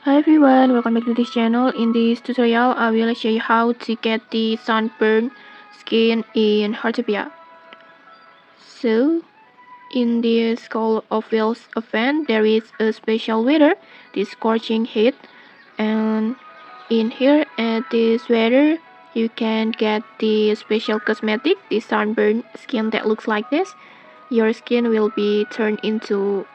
Hi everyone, welcome back to this channel. In this tutorial, I will show you how to get the sunburn skin in Heartopia. So, in this Call of Wheels event, there is a special weather, the Scorching Heat, and in here at this weather, you can get the special cosmetic, the sunburn skin that looks like this. Your skin will be turned into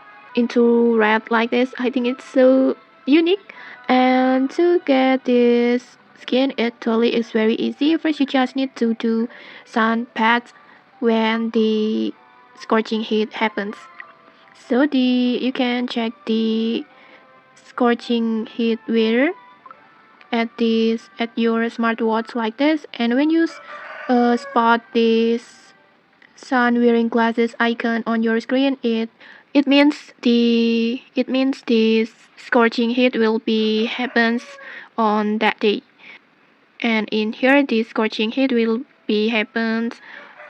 red like this. I think it's so unique. And to get this skin, it totally is very easy. First, you just need to do Sunbathe when the scorching heat happens. So you can check the scorching heat weather at your smartwatch like this, and when you spot this sun wearing glasses icon on your screen, it means this scorching heat will be happens on that day. And in here, the scorching heat will be happens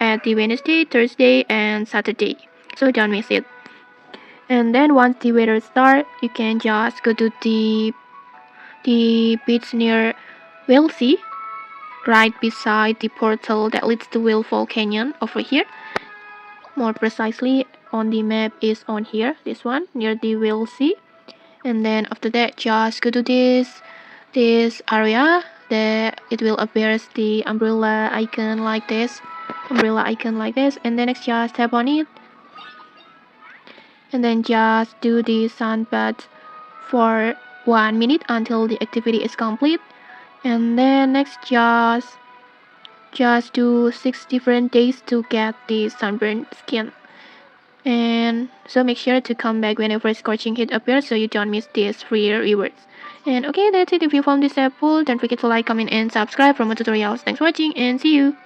at the Wednesday, Thursday, and Saturday. So don't miss it. And then once the weather start, you can just go to the beach near Whale Sea, right beside the portal that leads to Whale Canyon over here. More precisely, on the map is on here, this one near the Whale Sea. And then after that, just go to this area. There it will appear the umbrella icon like this, and then next just tap on it, and then just do the sunbath for 1 minute until the activity is complete. And then next just do 6 different days to get the sunburned skin. And so make sure to come back whenever scorching heat appears so you don't miss these free rewards. And okay, that's it. If you found this helpful, don't forget to like, comment, and subscribe for more tutorials. Thanks for watching, and see you.